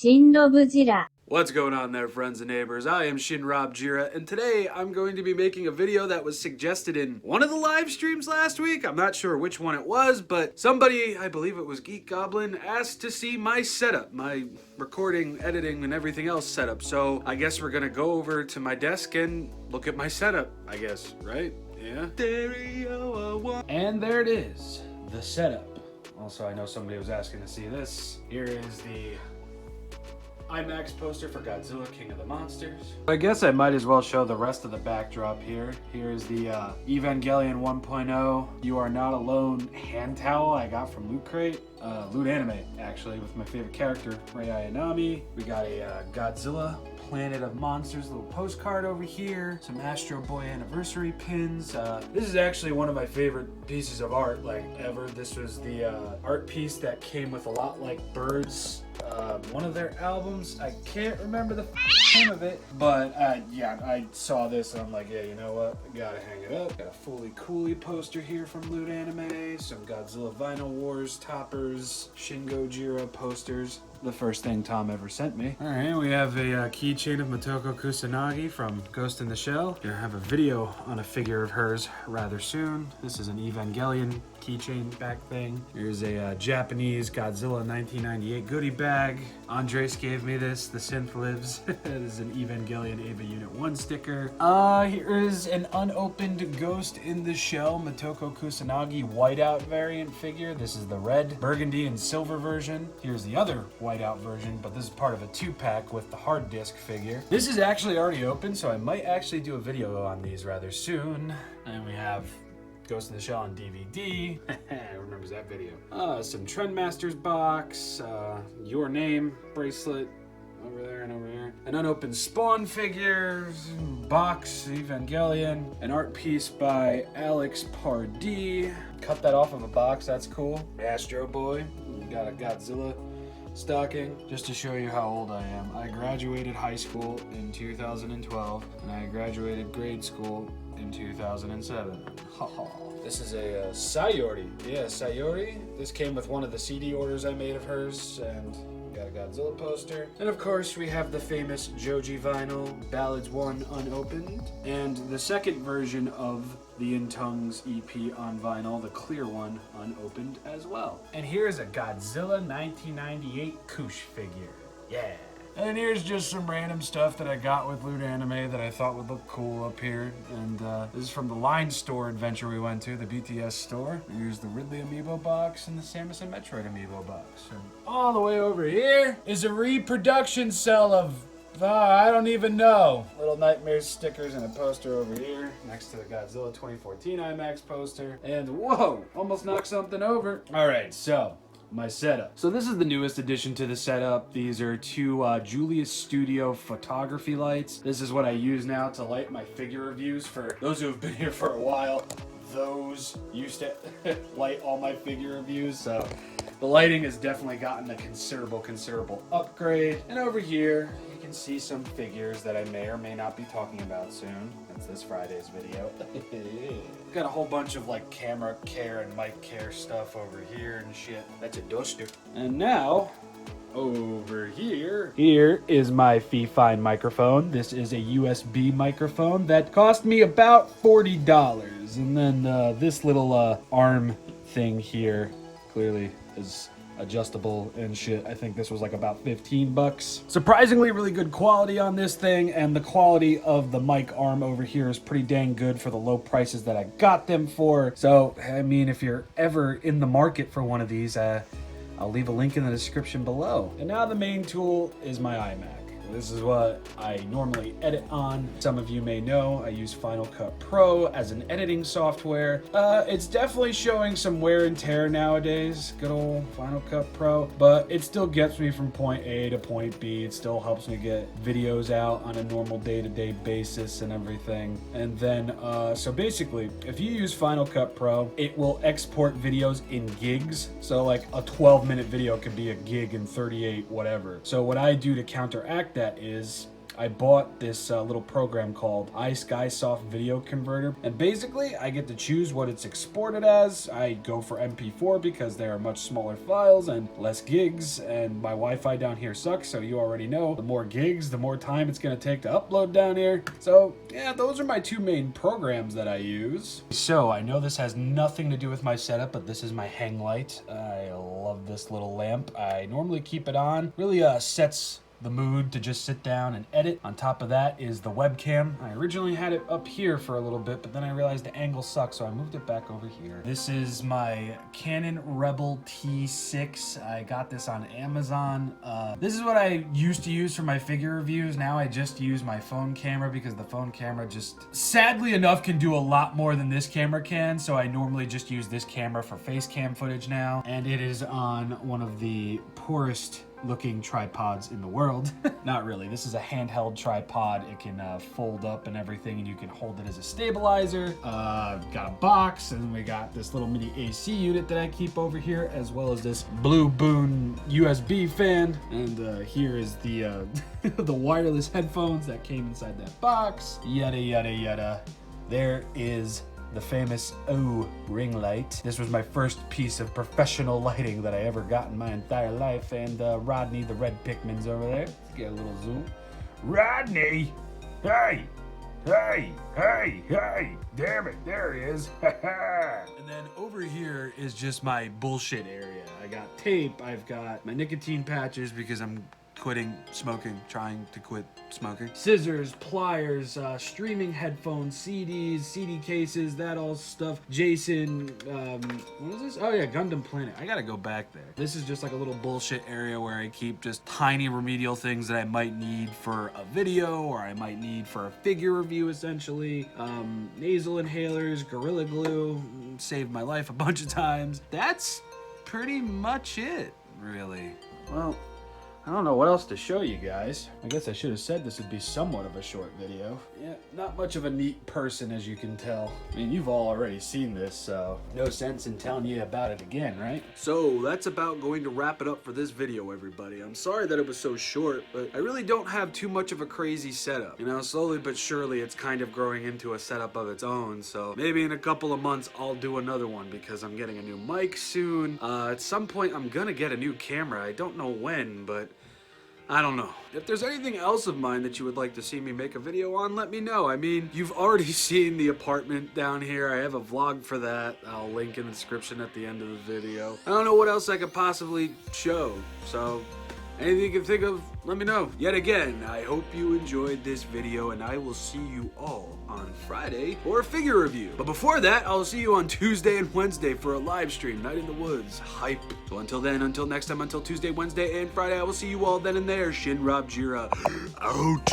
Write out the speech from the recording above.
ShinRobjira. What's going on there, friends and neighbors? I am ShinRobjira, and today I'm going to be making a video that was suggested in one of the live streams last week. I'm not sure which one it was, but somebody, I believe it was Geek Goblin, asked to see my setup, my recording, editing, and everything else setup. So I guess we're gonna go over to my desk and look at my setup, I guess, right? Yeah. And there it is, the setup. Also, I know somebody was asking to see this. Here is the Imac poster for Godzilla, King of the Monsters. I guess I might as well show the rest of the backdrop here. Here's the Evangelion 1.0 You Are Not Alone hand towel I got from Loot Crate. Loot Anime, actually, with my favorite character, Rei Ayanami. We got a Godzilla Planet of Monsters little postcard over here. Some Astro Boy anniversary pins. This is actually one of my favorite pieces of art, like, ever. This was the art piece that came with A Lot Like Birds, one of their albums. I can't remember the name of it, but yeah, I saw this and I'm like, yeah, you know what? I gotta hang it up. Got a Fully Cooley poster here from Loot Anime, some Godzilla Vinyl Wars toppers, ShinRobjira posters. The first thing Tom ever sent me. All right, we have a keychain of Motoko Kusanagi from Ghost in the Shell. Gonna have a video on a figure of hers rather soon. This is an Evangelion keychain back thing. Here's a Japanese Godzilla 1998 goodie bag. Andres gave me this, the synth lives. This is an Evangelion Eva Unit 1 sticker. Here is an unopened Ghost in the Shell Motoko Kusanagi whiteout variant figure. This is the red, burgundy, and silver version. Here's the other whiteout version, but this is part of a 2-pack with the hard disc figure. This is actually already open, so I might actually do a video on these rather soon. And we have Ghost in the Shell on DVD. Who remembers that video? Some Trendmasters box, Your Name bracelet over there and over here. An unopened Spawn figure, box, Evangelion, an art piece by Alex Pardee. Cut that off of a box, that's cool. Astro Boy, we got a Godzilla stocking. Just to show you how old I am, I graduated high school in 2012 and I graduated grade school in 2007. This is a Sayori. Yeah, Sayori. This came with one of the CD orders I made of hers, and got a Godzilla poster. And of course, we have the famous Joji vinyl, Ballads 1 unopened, and the second version of the In Tongues EP on vinyl, the clear one, unopened as well. And here's a Godzilla 1998 Kush figure. Yeah. And here's just some random stuff that I got with Loot Anime that I thought would look cool up here. And this is from the Line Store adventure we went to, the BTS store. Here's the Ridley Amiibo box and the Samus and Metroid Amiibo box. And all the way over here is a reproduction cell of, I don't even know. Little Nightmares stickers and a poster over here next to the Godzilla 2014 IMAX poster. And whoa, almost knocked something over. All right, so my setup. So this is the newest addition to the setup. These are two Julius Studio photography lights. This is what I use now to light my figure reviews. For those who have been here for a while, those used to light all my figure reviews. So the lighting has definitely gotten a considerable upgrade. And over here, you can see some figures that I may or may not be talking about soon. That's this Friday's video. Got a whole bunch of like camera care and mic care stuff over here and shit. That's a duster. And now, over here is my Fee-Fine microphone. This is a USB microphone that cost me about $40. And then this little arm thing here clearly is adjustable and shit. I think this was like about 15 bucks. Surprisingly really good quality on this thing, and the quality of the mic arm over here is pretty dang good for the low prices that I got them for. So, I mean, if you're ever in the market for one of these, I'll leave a link in the description below. And now the main tool is my iMac. This is what I normally edit on. Some of you may know I use Final Cut Pro as an editing software. It's definitely showing some wear and tear nowadays, good old Final Cut Pro, but it still gets me from point A to point B. It still helps me get videos out on a normal day-to-day basis and everything. And then, so basically, if you use Final Cut Pro, it will export videos in gigs. So like a 12-minute video could be a gig in 38 whatever. So what I do to counteract that is I bought this little program called iSkySoft Video Converter, and basically I get to choose what it's exported as. I go for MP4 because they are much smaller files and less gigs, and my Wi-Fi down here sucks, so you already know, the more gigs, the more time it's going to take to upload down here. So yeah, those are my two main programs that I use. So I know this has nothing to do with my setup, but this is my hang light. I love this little lamp. I normally keep it on. Really sets the mood to just sit down and edit. On top of that is the webcam. I originally had it up here for a little bit, but then I realized the angle sucks, so I moved it back over here. This is my Canon Rebel T6. I got this on Amazon. This is what I used to use for my figure reviews. Now I just use my phone camera because the phone camera just, sadly enough, can do a lot more than this camera can, so I normally just use this camera for face cam footage now, and it is on one of the poorest looking tripods in the world. Not really. This is a handheld tripod. It can fold up and everything, and you can hold it as a stabilizer. Got a box, and we got this little mini AC unit that I keep over here, as well as this Blue Boon USB fan. And here is the the wireless headphones that came inside that box. Yada yada yada. There is the famous ring light. This was my first piece of professional lighting that I ever got in my entire life. And Rodney, the red Pikmin's over there. Let's get a little zoom. Rodney! Hey! Hey! Hey! Hey! Damn it, there he is. And then over here is just my bullshit area. I got tape, I've got my nicotine patches because I'm quitting smoking, trying to quit smoking. Scissors, pliers, streaming headphones, CDs, CD cases, that all stuff. Jason, what is this? Oh yeah, Gundam Planet. I gotta go back there. This is just like a little bullshit area where I keep just tiny remedial things that I might need for a video or I might need for a figure review, essentially. Nasal inhalers, Gorilla Glue, saved my life a bunch of times. That's pretty much it, really. Well, I don't know what else to show you guys. I guess I should have said this would be somewhat of a short video. Yeah, not much of a neat person, as you can tell. I mean, you've all already seen this, so no sense in telling you about it again, right? So that's about going to wrap it up for this video, everybody. I'm sorry that it was so short, but I really don't have too much of a crazy setup. You know, slowly but surely it's kind of growing into a setup of its own, so maybe in a couple of months I'll do another one because I'm getting a new mic soon. At some point I'm gonna get a new camera. I don't know when, but I don't know. If there's anything else of mine that you would like to see me make a video on, let me know. I mean, you've already seen the apartment down here. I have a vlog for that. I'll link in the description at the end of the video. I don't know what else I could possibly show, so anything you can think of, let me know. Yet again, I hope you enjoyed this video, and I will see you all on Friday for a figure review. But before that, I'll see you on Tuesday and Wednesday for a live stream, Night in the Woods, hype. So until then, until next time, until Tuesday, Wednesday, and Friday, I will see you all then and there. ShinRobjira, out.